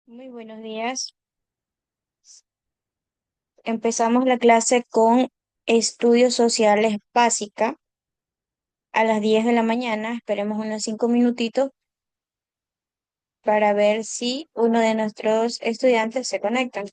Muy buenos días. Empezamos la clase con estudios sociales básica a las 10 de la mañana. Esperemos unos 5 minutitos para ver si uno de nuestros estudiantes se conecta.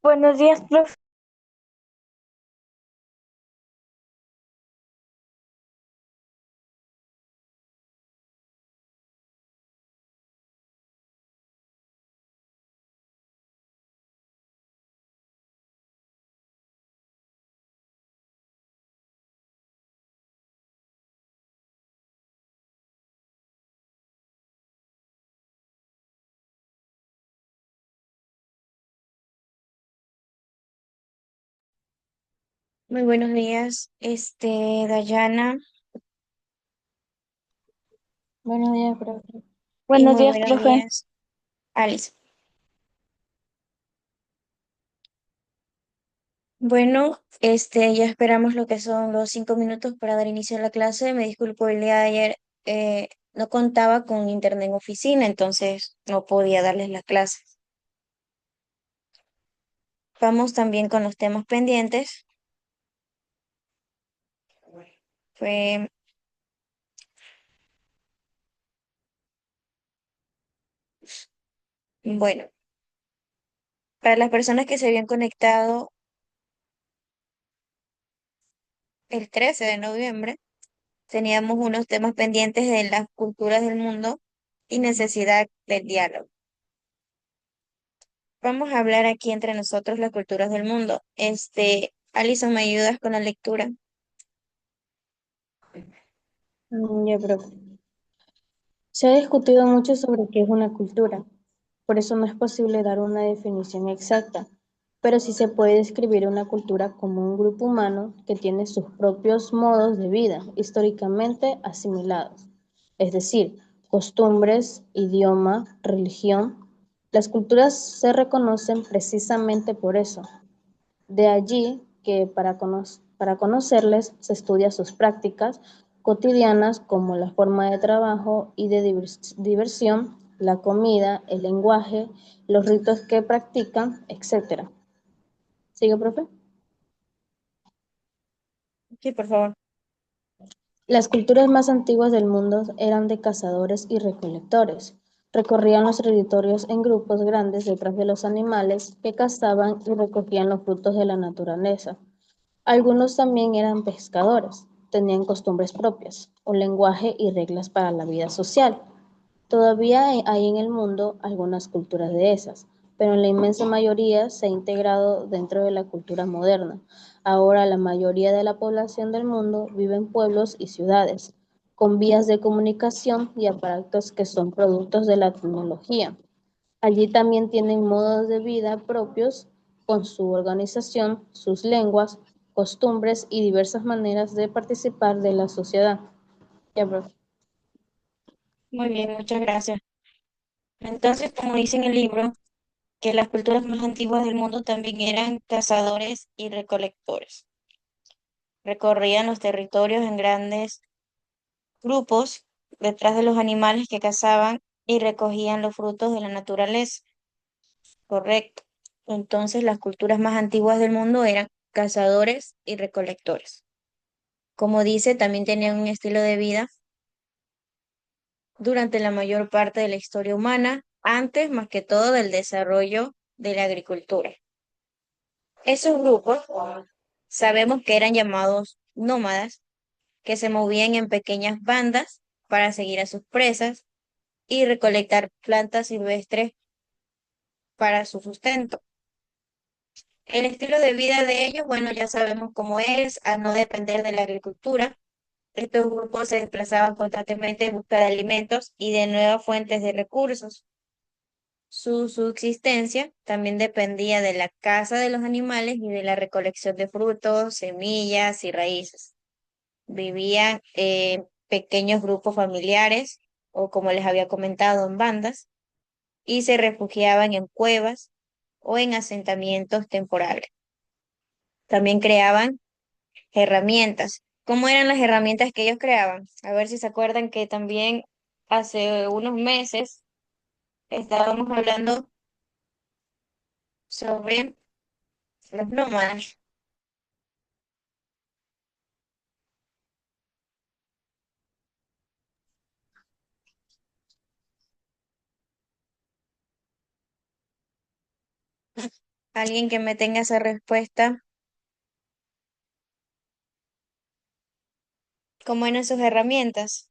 Buenos días, profe. Muy buenos días, Dayana. Buenos días, profe. Y Buenos muy días, buenos profe. días, Alice. Bueno, ya esperamos lo que son los 5 minutos para dar inicio a la clase. Me disculpo el día de ayer. no contaba con internet en oficina, entonces no podía darles las clases. Vamos también con los temas pendientes. Fue, bueno, para las personas que se habían conectado el 13 de noviembre, teníamos unos temas pendientes de las culturas del mundo y necesidad del diálogo. Vamos a hablar aquí entre nosotros las culturas del mundo. Alison, ¿me ayudas con la lectura? Ya, pero se ha discutido mucho sobre qué es una cultura, por eso no es posible dar una definición exacta, pero sí se puede describir una cultura como un grupo humano que tiene sus propios modos de vida históricamente asimilados, es decir, costumbres, idioma, religión. Las culturas se reconocen precisamente por eso. De allí que para conocerles se estudia sus prácticas cotidianas como la forma de trabajo y de diversión, la comida, el lenguaje, los ritos que practican, etcétera. ¿Sigue, profe? Sí, por favor. Las culturas más antiguas del mundo eran de cazadores y recolectores. Recorrían los territorios en grupos grandes detrás de los animales que cazaban y recogían los frutos de la naturaleza. Algunos también eran pescadores, tenían costumbres propias, un lenguaje y reglas para la vida social. Todavía hay en el mundo algunas culturas de esas, pero en la inmensa mayoría se ha integrado dentro de la cultura moderna. Ahora la mayoría de la población del mundo vive en pueblos y ciudades, con vías de comunicación y aparatos que son productos de la tecnología. Allí también tienen modos de vida propios con su organización, sus lenguas, costumbres y diversas maneras de participar de la sociedad. Ya, profe. Muy bien, muchas gracias. Entonces, como dice en el libro, que las culturas más antiguas del mundo también eran cazadores y recolectores. Recorrían los territorios en grandes grupos detrás de los animales que cazaban y recogían los frutos de la naturaleza. Correcto. Entonces, las culturas más antiguas del mundo eran cazadores y recolectores. Como dice, también tenían un estilo de vida durante la mayor parte de la historia humana, antes más que todo del desarrollo de la agricultura. Esos grupos sabemos que eran llamados nómadas, que se movían en pequeñas bandas para seguir a sus presas y recolectar plantas silvestres para su sustento. El estilo de vida de ellos, bueno, ya sabemos cómo es, a no depender de la agricultura. Estos grupos se desplazaban constantemente en busca de alimentos y de nuevas fuentes de recursos. Su subsistencia también dependía de la caza de los animales y de la recolección de frutos, semillas y raíces. Vivían en pequeños grupos familiares o, como les había comentado, en bandas y se refugiaban en cuevas o en asentamientos temporales. También creaban herramientas. ¿Cómo eran las herramientas que ellos creaban? A ver si se acuerdan que también hace unos meses estábamos hablando sobre los nómadas. Alguien que me tenga esa respuesta, ¿cómo eran sus herramientas?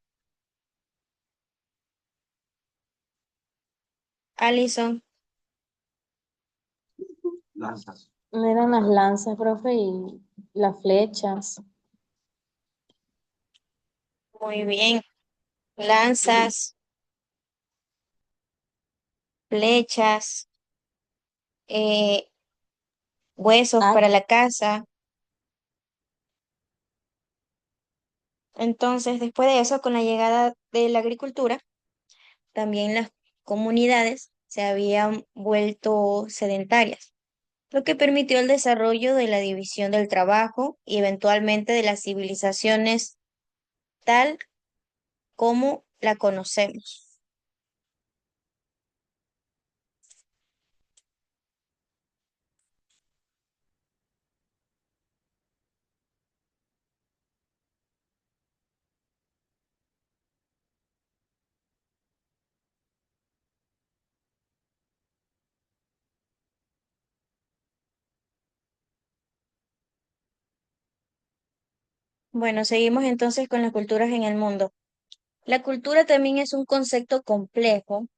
Alison, No eran las lanzas, profe, y las flechas. muy bien. Lanzas, flechas, eh, huesos Ah, para la caza. Entonces, después de eso, con la llegada de la agricultura, también las comunidades se habían vuelto sedentarias, lo que permitió el desarrollo de la división del trabajo y eventualmente de las civilizaciones tal como la conocemos. Bueno, seguimos entonces con las culturas en el mundo. La cultura también es un concepto complejo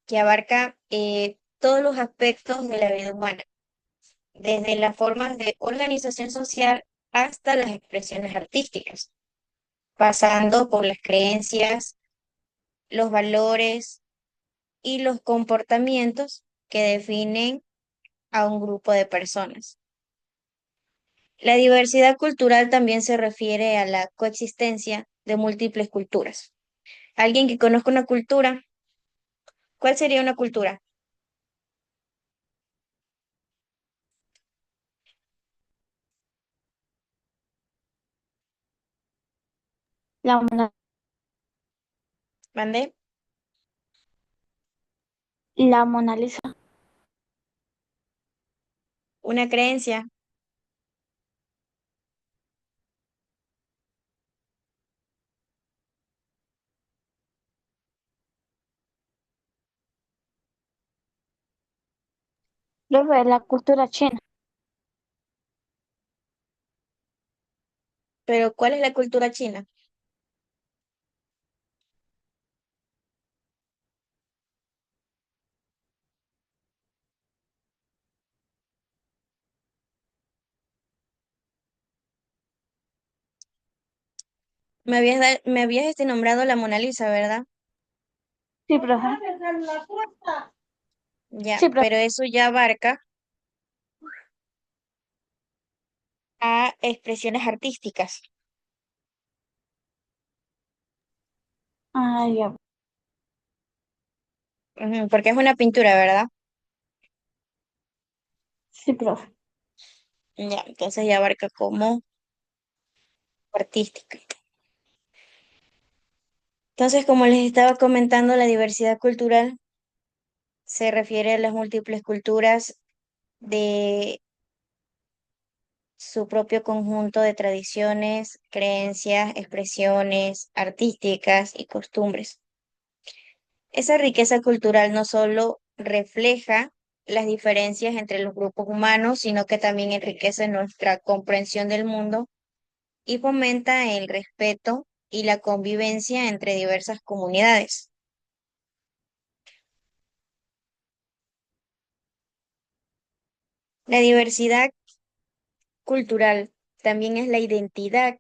que abarca todos los aspectos de la vida humana, desde las formas de organización social hasta las expresiones artísticas, pasando por las creencias, los valores y los comportamientos que definen a un grupo de personas. La diversidad cultural también se refiere a la coexistencia de múltiples culturas. Alguien que conozca una cultura, ¿cuál sería una cultura? La, Mona- ¿Mande? la Mona Lisa. Una creencia, Luego de la cultura china. pero ¿cuál es la cultura china? Me habías nombrado la Mona Lisa, ¿verdad? Sí, profe. Ya, Sí, profe. pero eso ya abarca a expresiones artísticas. Ah, ya. Ujú, porque es una pintura, ¿verdad? Sí, profe. Ya, entonces ya abarca como artística. Entonces, como les estaba comentando, la diversidad cultural se refiere a las múltiples culturas de su propio conjunto de tradiciones, creencias, expresiones artísticas y costumbres. Esa riqueza cultural no solo refleja las diferencias entre los grupos humanos, sino que también enriquece nuestra comprensión del mundo y fomenta el respeto y la convivencia entre diversas comunidades. La diversidad cultural también es la identidad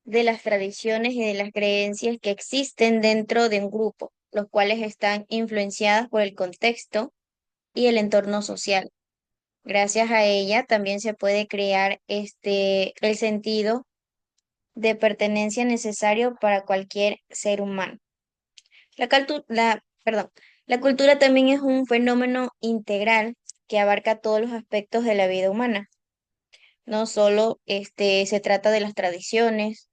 de las tradiciones y de las creencias que existen dentro de un grupo, los cuales están influenciadas por el contexto y el entorno social. Gracias a ella también se puede crear el sentido de pertenencia necesario para cualquier ser humano. Perdón, la cultura también es un fenómeno integral que abarca todos los aspectos de la vida humana. No solo se trata de las tradiciones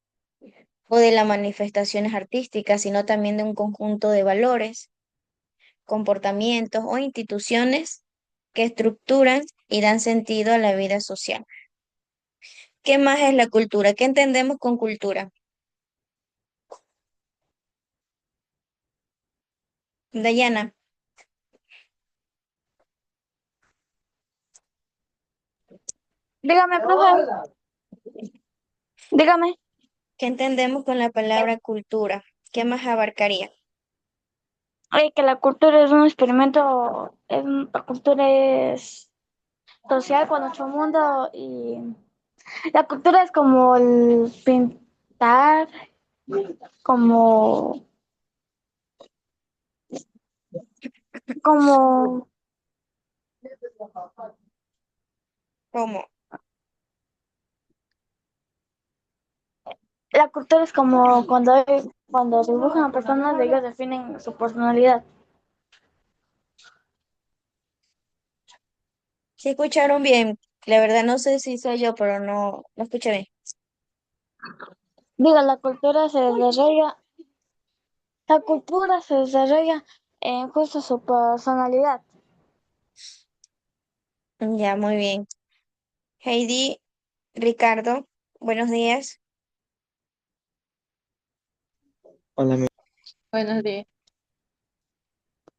o de las manifestaciones artísticas, sino también de un conjunto de valores, comportamientos o instituciones que estructuran y dan sentido a la vida social. ¿Qué más es la cultura? ¿Qué entendemos con cultura? Dayana, Dígame, profe. Dígame. ¿qué entendemos con la palabra cultura? ¿Qué más abarcaría? Que la cultura es un experimento, la cultura es social con nuestro mundo y la cultura es como el pintar, como, como, ¿Cómo? la cultura es como cuando dibujan a personas, ellos definen su personalidad. Si escucharon bien, la verdad no sé si soy yo, pero no escuché bien. Diga, la cultura se desarrolla en justo su personalidad. Ya, muy bien. Heidi, Ricardo, buenos días. Hola, buenos días.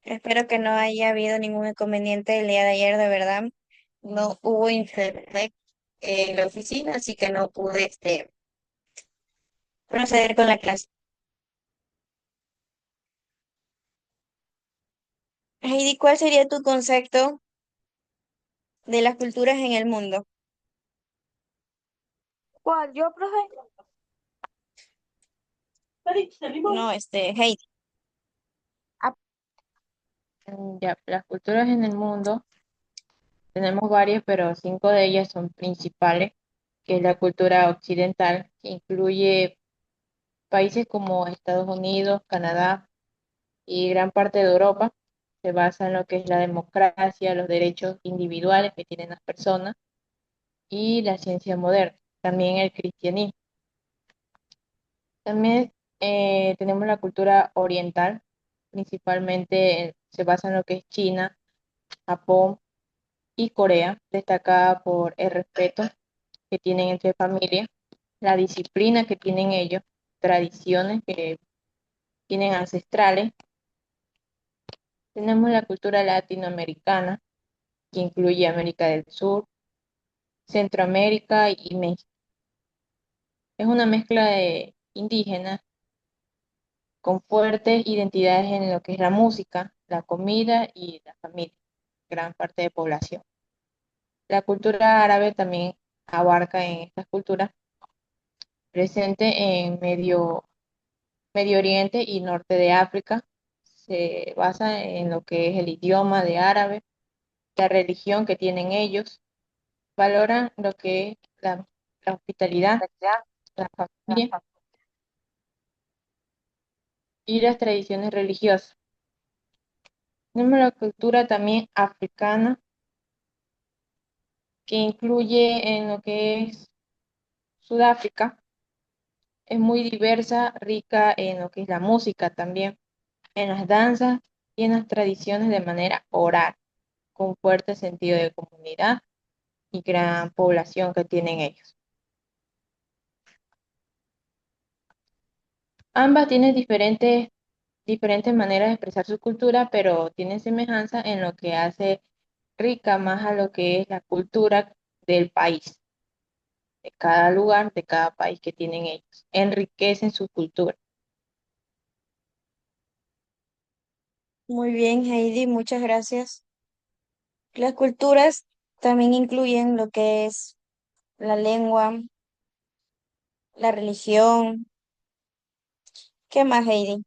Espero que no haya habido ningún inconveniente el día de ayer, de verdad. No hubo internet en la oficina, así que no pude proceder con la clase. Heidi, ¿cuál sería tu concepto de las culturas en el mundo? ¿Cuál? ¿Yo, profe? No, Heidi. Ah, Ya, las culturas en el mundo, tenemos varias, pero cinco de ellas son principales, que es la cultura occidental, que incluye países como Estados Unidos, Canadá y gran parte de Europa. Se basa en lo que es la democracia, los derechos individuales que tienen las personas y la ciencia moderna, también el cristianismo. También tenemos la cultura oriental, principalmente se basa en lo que es China, Japón y Corea, destacada por el respeto que tienen entre familias, la disciplina que tienen ellos, tradiciones que tienen ancestrales. Tenemos la cultura latinoamericana, que incluye América del Sur, Centroamérica y México. Es una mezcla de indígenas con fuertes identidades en lo que es la música, la comida y la familia, gran parte de población. La cultura árabe también abarca en estas culturas presente en Medio Oriente y norte de África. Se basa en lo que es el idioma de árabe, la religión que tienen ellos, valoran lo que es la hospitalidad, la familia y las tradiciones religiosas. Tenemos la cultura también africana, que incluye en lo que es Sudáfrica. Es muy diversa, rica en lo que es la música también, en las danzas y en las tradiciones de manera oral, con fuerte sentido de comunidad y gran población que tienen ellos. Ambas tienen diferentes maneras de expresar su cultura, pero tienen semejanza en lo que hace rica más a lo que es la cultura del país, de cada lugar, de cada país que tienen ellos. Enriquecen su cultura. Muy bien, Heidi, muchas gracias. Las culturas también incluyen lo que es la lengua, la religión. ¿Qué más, Heidi?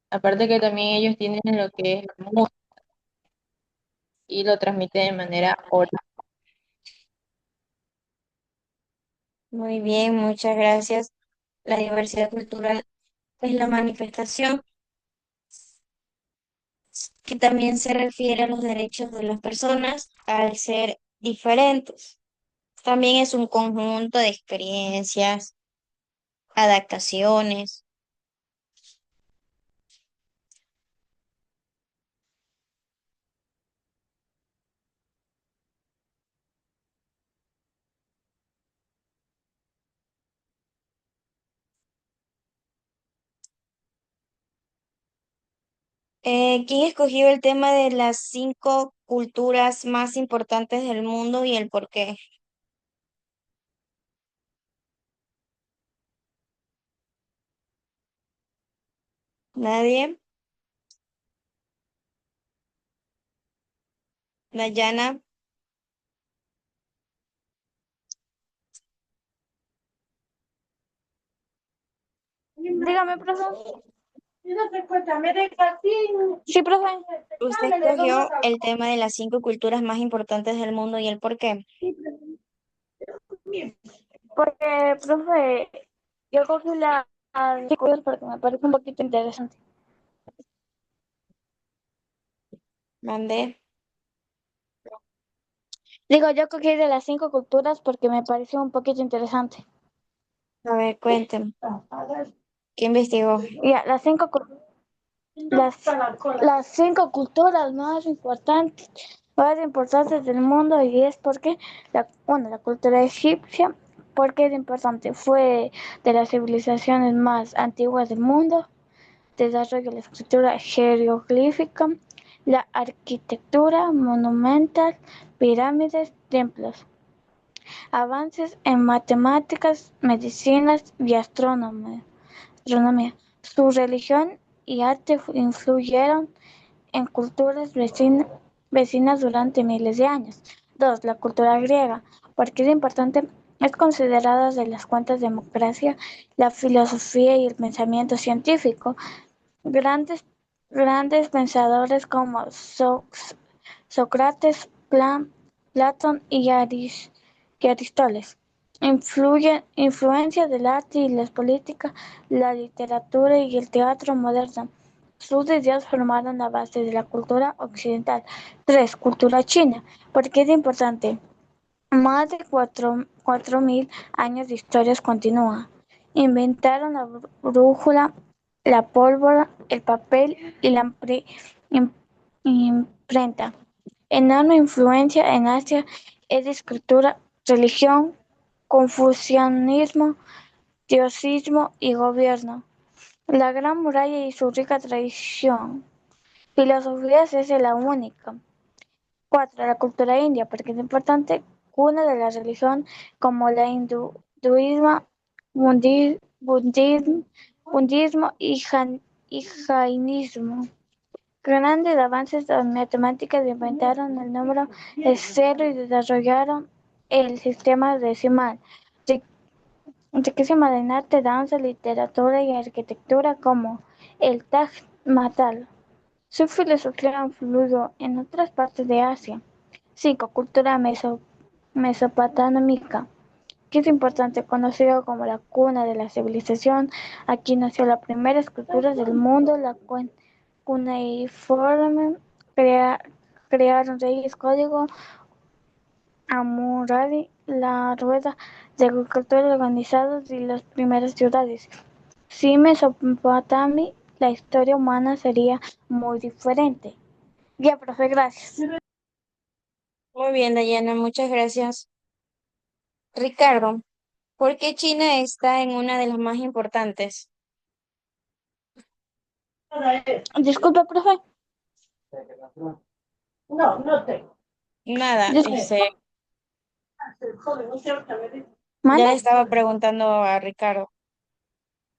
Aparte que también ellos tienen lo que es la música y lo transmiten de manera oral. Muy bien, muchas gracias. La diversidad cultural es la manifestación que también se refiere a los derechos de las personas al ser diferentes. También es un conjunto de experiencias, adaptaciones. ¿Quién escogió el tema de las 5 culturas más importantes del mundo y el por qué? ¿Nadie? ¿Dayana? dígame, profe. Sí, profe. ¿Usted escogió el tema de las 5 culturas más importantes del mundo y el por qué? Porque, profe, yo cogí la porque me parece un poquito interesante. Mandé. Digo, yo cogí de las 5 culturas porque me pareció un poquito interesante. A ver, cuéntame. ¿Qué investigó? Ya, las, las 5 culturas más importantes del mundo y es porque, la cultura egipcia, porque es importante, fue de las civilizaciones más antiguas del mundo, desarrolló la escritura jeroglífica, la arquitectura monumental, pirámides, templos, avances en matemáticas, medicinas y astronomía. Su religión y arte influyeron en culturas vecinas durante miles de años. 2. La cultura griega, porque es importante, es considerada de las cuantas democracia, la filosofía y el pensamiento científico. Grandes, grandes pensadores como Sócrates, Platón y Aristóteles. Influencia del arte y las políticas, la literatura y el teatro moderno. Sus ideas formaron la base de la cultura occidental. 3. Cultura china. ¿Por qué es importante? Más de 4000 años de historias continúa. Inventaron la brújula, la pólvora, el papel y la imprenta. Enorme influencia en Asia es de escritura, religión, confucianismo, taoísmo y gobierno. La Gran Muralla y su rica tradición. Filosofías es la única. 4. La cultura india, porque es importante, cuna de la religión como la hinduismo, budismo y jainismo. Grandes avances en matemáticas inventaron el número de cero y desarrollaron el sistema decimal. Riquísima en arte, danza, literatura y arquitectura como el Taj Mahal. Su filosofía influyó en otras partes de Asia. 5. Cultura mesopotámica, que es importante, conocido como la cuna de la civilización. Aquí nació la primera escultura del mundo, la cuneiforme. Crea- Crearon reyes código Hammurabi, la rueda de agricultura organizados y las primeras ciudades. Sin Mesopotamia, la historia humana sería muy diferente. Ya, profe, gracias. Muy bien, Dayana, muchas gracias. Ricardo, ¿por qué China está en una de las más importantes? Disculpe, profe. Nada, Dis- ya ¿Mande? le estaba preguntando a Ricardo.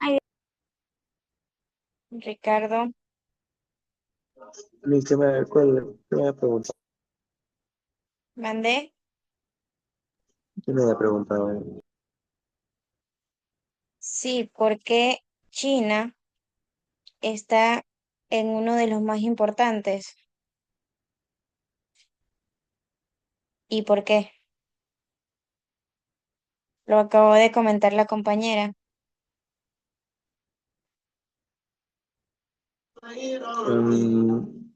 Ay, Ricardo, ¿Qué me preguntado? mandé. ¿Qué me había preguntado? Sí, ¿por qué China está en uno de los más importantes? ¿Y por qué? Lo acabo de comentar la compañera. Mm,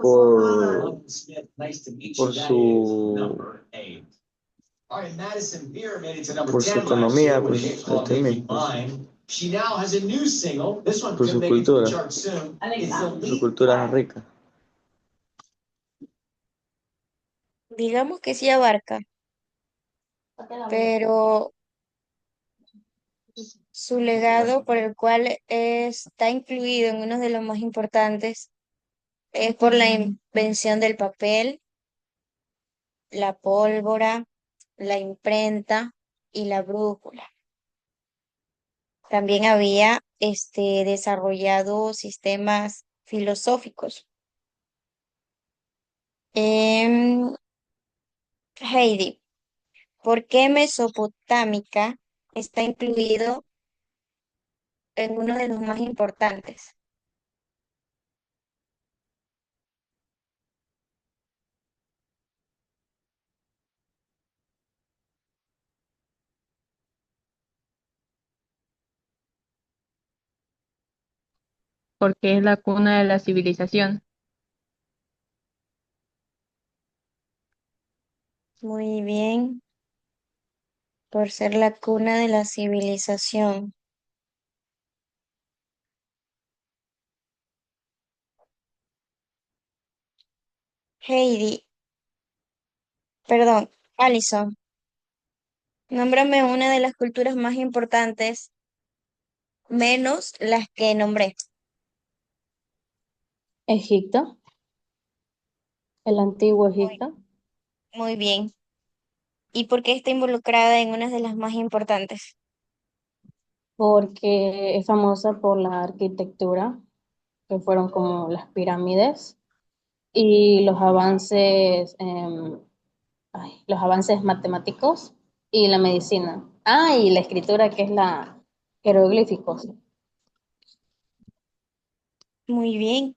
por, por su, por su economía, pues, este mismo, por su cultura es rica. Digamos que sí abarca, pero su legado por el cual está incluido en uno de los más importantes es por la invención del papel, la pólvora, la imprenta y la brújula. También había desarrollado sistemas filosóficos. Em, Heidi, ¿por qué Mesopotámica está incluido en uno de los más importantes? Porque es la cuna de la civilización. Muy bien, por ser la cuna de la civilización. Heidi, perdón, Alison, nómbrame una de las culturas más importantes, menos las que nombré. Egipto, el antiguo Muy, Egipto, muy bien. ¿Y por qué está involucrada en una de las más importantes? porque es famosa por la arquitectura, que fueron como las pirámides, y los avances matemáticos y la medicina. Ah, y la escritura, que es la jeroglíficos. Muy bien,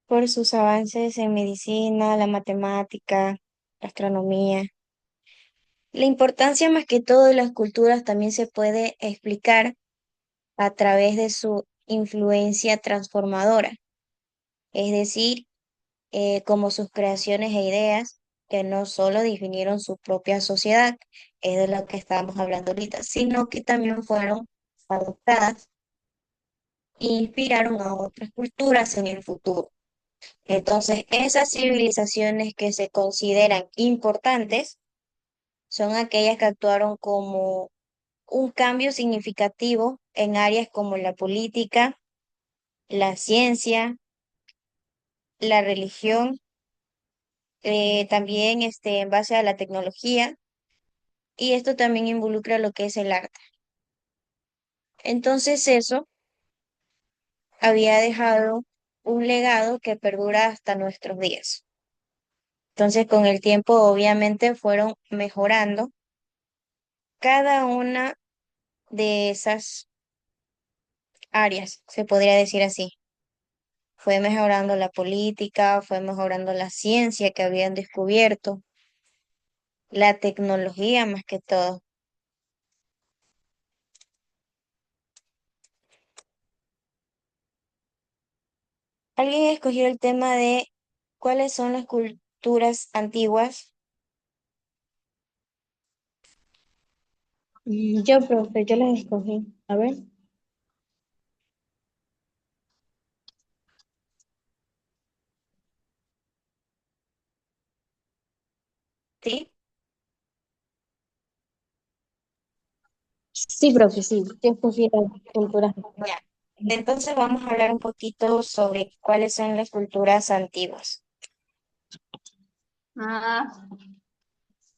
por sus avances en medicina, la matemática, la astronomía. La importancia más que todo de las culturas también se puede explicar a través de su influencia transformadora, es decir, como sus creaciones e ideas que no solo definieron su propia sociedad, es de lo que estábamos hablando ahorita, sino que también fueron adoptadas e inspiraron a otras culturas en el futuro. Entonces, esas civilizaciones que se consideran importantes son aquellas que actuaron como un cambio significativo en áreas como la política, la ciencia, la religión, también en base a la tecnología, y esto también involucra lo que es el arte. Entonces eso había dejado un legado que perdura hasta nuestros días. Entonces con el tiempo obviamente fueron mejorando cada una de esas áreas, se podría decir así. Fue mejorando la política, fue mejorando la ciencia que habían descubierto, la tecnología más que todo. Alguien escogió el tema de cuáles son las culturas antiguas. Yo, profe, yo les escogí. A ver. ¿Sí? Sí, profe, sí. Yo escogí las culturas. Ya. Entonces vamos a hablar un poquito sobre cuáles son las culturas antiguas. Ah.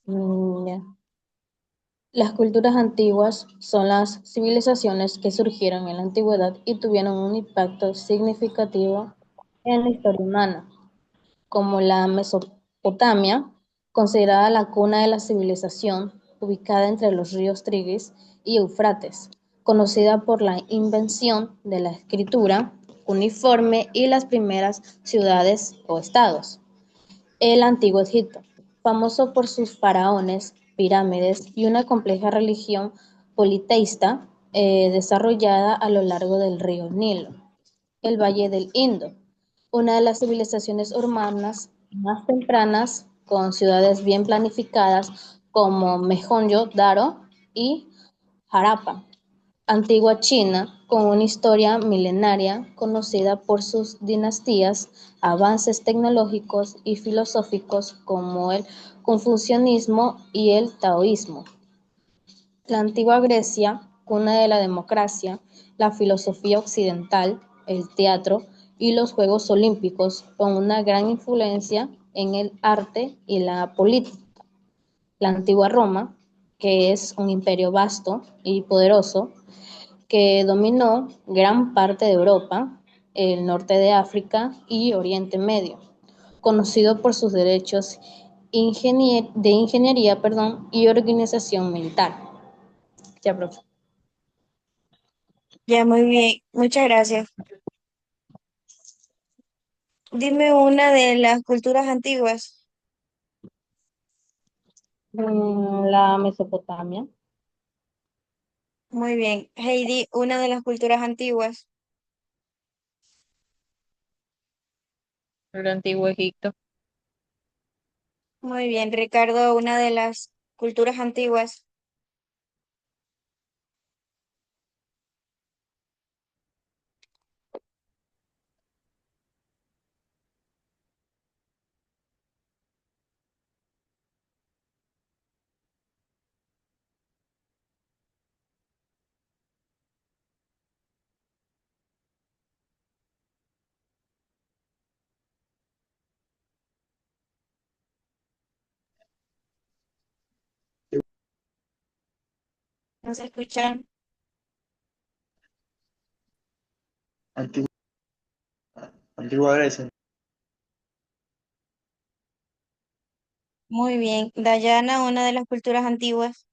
Ya. Las culturas antiguas son las civilizaciones que surgieron en la antigüedad y tuvieron un impacto significativo en la historia humana, como la Mesopotamia, considerada la cuna de la civilización, ubicada entre los ríos Tigris y Eufrates, conocida por la invención de la escritura uniforme y las primeras ciudades o estados. El Antiguo Egipto, famoso por sus faraones, pirámides y una compleja religión politeísta desarrollada a lo largo del río Nilo. El Valle del Indo, una de las civilizaciones urbanas más tempranas, con ciudades bien planificadas como Mohenjo-Daro y Harappa. Antigua China, con una historia milenaria conocida por sus dinastías, avances tecnológicos y filosóficos como el confucianismo y el taoísmo. La antigua Grecia, cuna de la democracia, la filosofía occidental, el teatro y los Juegos Olímpicos, con una gran influencia en el arte y la política. La antigua Roma, que es un imperio vasto y poderoso, que dominó gran parte de Europa, el norte de África y Oriente Medio, conocido por sus derechos de ingeniería, y organización militar. Ya, profe. Ya, muy bien. Muchas gracias. Dime una de las culturas antiguas. La Mesopotamia. Muy bien. Heidi, una de las culturas antiguas. el antiguo Egipto. Muy bien, Ricardo, una de las culturas antiguas. ¿No se escuchan? Antigua, antigua Grecia. Muy bien. Dayana, una de las culturas antiguas.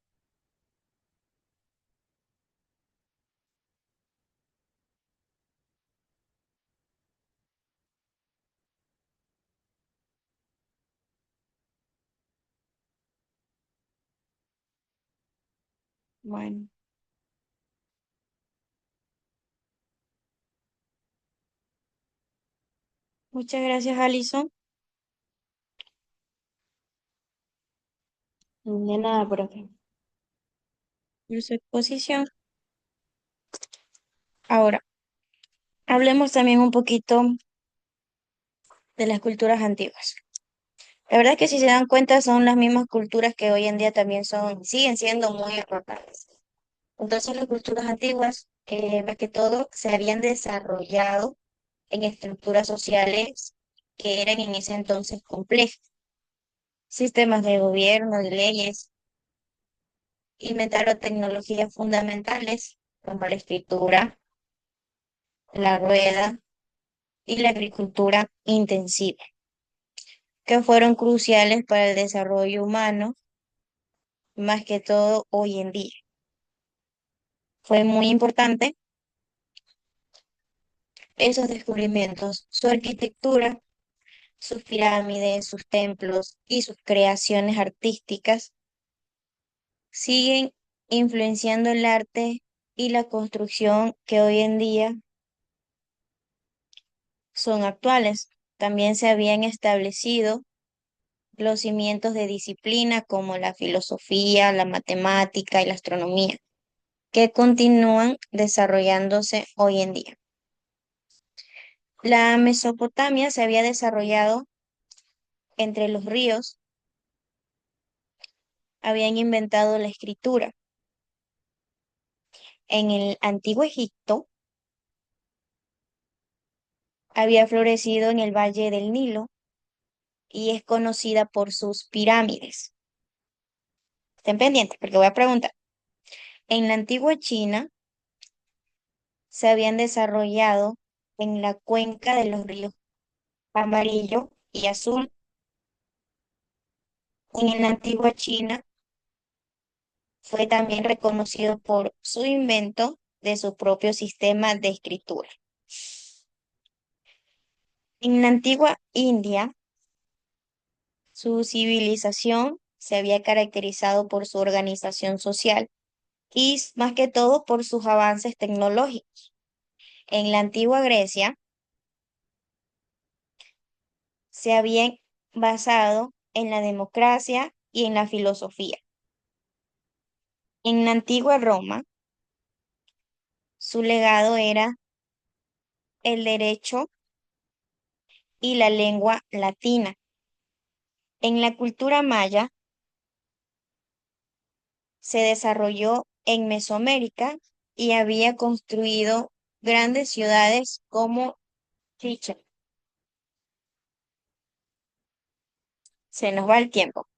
Bueno, muchas gracias, Alison, De nada, profe. por su exposición. Ahora, hablemos también un poquito de las culturas antiguas. La verdad es que si se dan cuenta son las mismas culturas que hoy en día también siguen siendo muy importantes. Entonces las culturas antiguas, más que todo, se habían desarrollado en estructuras sociales que eran en ese entonces complejas, sistemas de gobierno, de leyes, inventaron tecnologías fundamentales como la escritura, la rueda y la agricultura intensiva, que fueron cruciales para el desarrollo humano, más que todo hoy en día. Fue muy importante esos descubrimientos, su arquitectura, sus pirámides, sus templos y sus creaciones artísticas siguen influenciando el arte y la construcción que hoy en día son actuales. También se habían establecido los cimientos de disciplina como la filosofía, la matemática y la astronomía, que continúan desarrollándose hoy en día. La Mesopotamia se había desarrollado entre los ríos, habían inventado la escritura. En el antiguo Egipto había florecido en el valle del Nilo y es conocida por sus pirámides. Estén pendientes porque voy a preguntar. En la antigua China se habían desarrollado en la cuenca de los ríos Amarillo y Azul. En la antigua China fue también reconocido por su invento de su propio sistema de escritura. En la antigua India, su civilización se había caracterizado por su organización social y más que todo por sus avances tecnológicos. En la antigua Grecia se habían basado en la democracia y en la filosofía. En la antigua Roma, su legado era el derecho y la lengua latina. En la cultura maya se desarrolló en Mesoamérica y había construido grandes ciudades como Chichen. Se nos va el tiempo.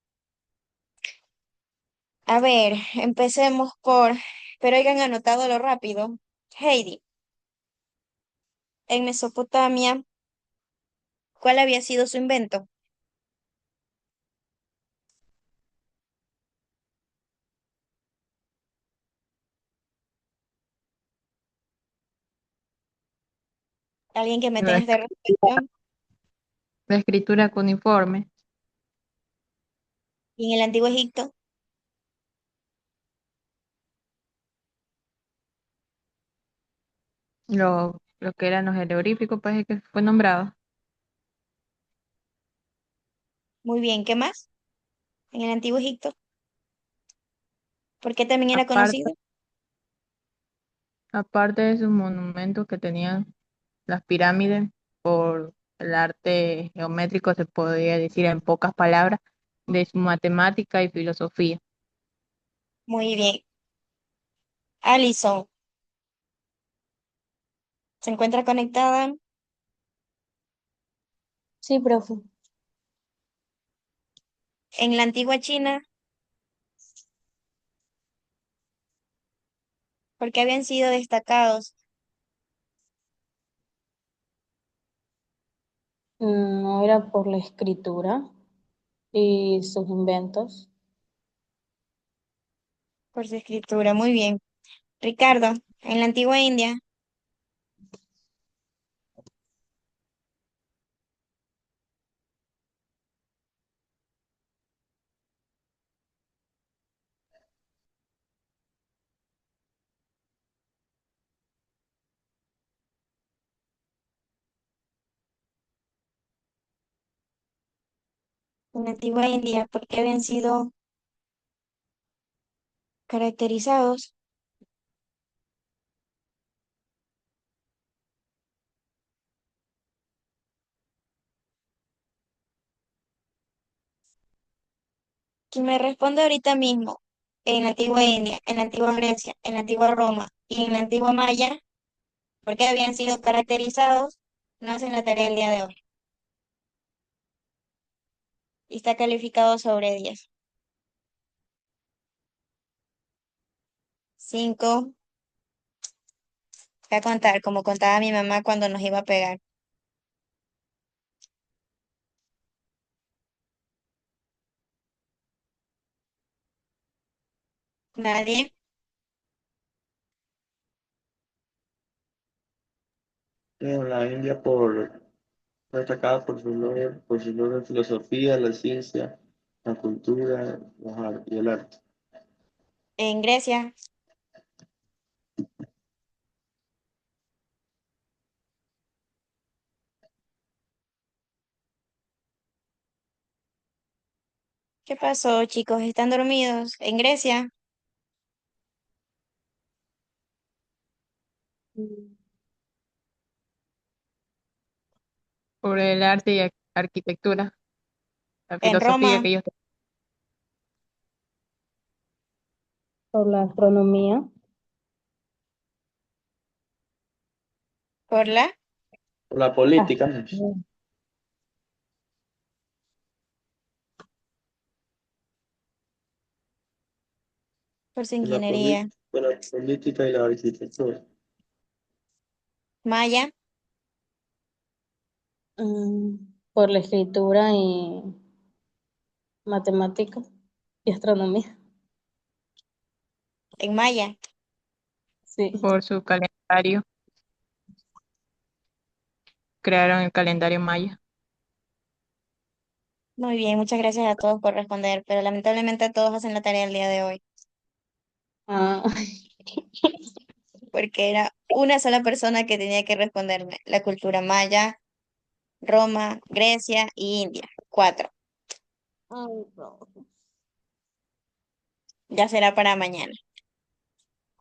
A ver, empecemos pero hayan anotado lo rápido. Heidi, en Mesopotamia, ¿cuál había sido su invento? Alguien que me La, tenga esta respuesta. la escritura cuneiforme, Y en el antiguo Egipto, lo que eran los jeroglíficos, parece que fue nombrado. Muy bien, ¿qué más? En el Antiguo Egipto, ¿por qué también era Aparte, conocido? aparte de sus monumentos que tenían las pirámides, por el arte geométrico, se podría decir en pocas palabras, de su matemática y filosofía. Muy bien. Alison, ¿se encuentra conectada? Sí, profe. En la antigua China, ¿por qué habían sido destacados? No era por la escritura y sus inventos. Por su escritura, muy bien. Ricardo, en la antigua India, en la antigua India, ¿por qué habían sido caracterizados? Quien me responde ahorita mismo, en la antigua India, en la antigua Grecia, en la antigua Roma y en la antigua Maya, ¿por qué habían sido caracterizados? No hacen la tarea el día de hoy. Y está calificado sobre 10. 5. Voy a contar, como contaba mi mamá cuando nos iba a pegar. Nadie. La India fue destacada por su logro en filosofía, la ciencia, la cultura, y el arte. En Grecia, ¿qué pasó, chicos? ¿Están dormidos? En Grecia, Mm. Por el arte y arquitectura, la en filosofía Roma, que ellos Por la astronomía. por la, Por la Ah, política, ¿no? por su Por la, ingeniería. por la política y la arquitectura. Maya, mm, por la escritura y matemática y astronomía. en Maya. Sí. por su calendario crearon el calendario maya. Muy bien, muchas gracias a todos por responder, pero lamentablemente todos hacen la tarea el día de hoy, Ah, porque era una sola persona que tenía que responderme. La cultura maya, Roma, Grecia y India. 4. ay, no. Ya será para mañana.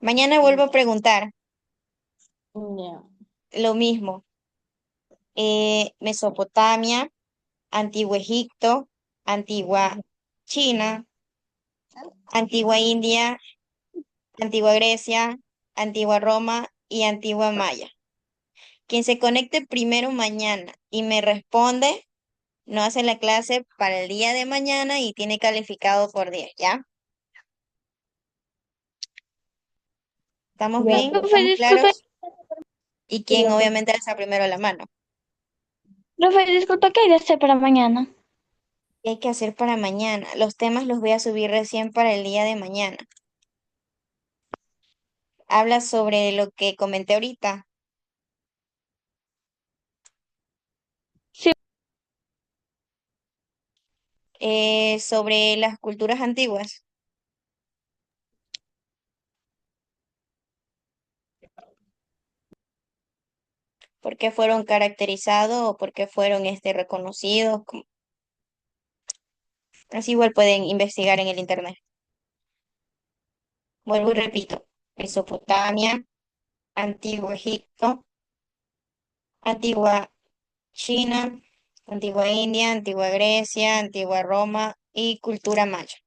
Mañana vuelvo a preguntar Ya. lo mismo. Mesopotamia, Antiguo Egipto, Antigua China, Antigua India, Antigua Grecia, Antigua Roma y Antigua Maya. Quien se conecte primero mañana y me responde, no hace la clase para el día de mañana y tiene calificado por 10, ¿ya? ¿Estamos Ya, bien? profe. Profe, ¿Estamos disculpe, claros? Y Sí, quien ya, profe. obviamente alza primero la mano. profe, disculpe, ¿qué hay de hacer para mañana? ¿Qué hay que hacer para mañana? Los temas los voy a subir recién para el día de mañana. Habla sobre lo que comenté ahorita, Sí, sobre las culturas antiguas. ¿Por qué fueron caracterizados o por qué fueron reconocidos? Así igual pueden investigar en el internet. Vuelvo y repito. Mesopotamia, Antiguo Egipto, Antigua China, Antigua India, Antigua Grecia, Antigua Roma y cultura maya.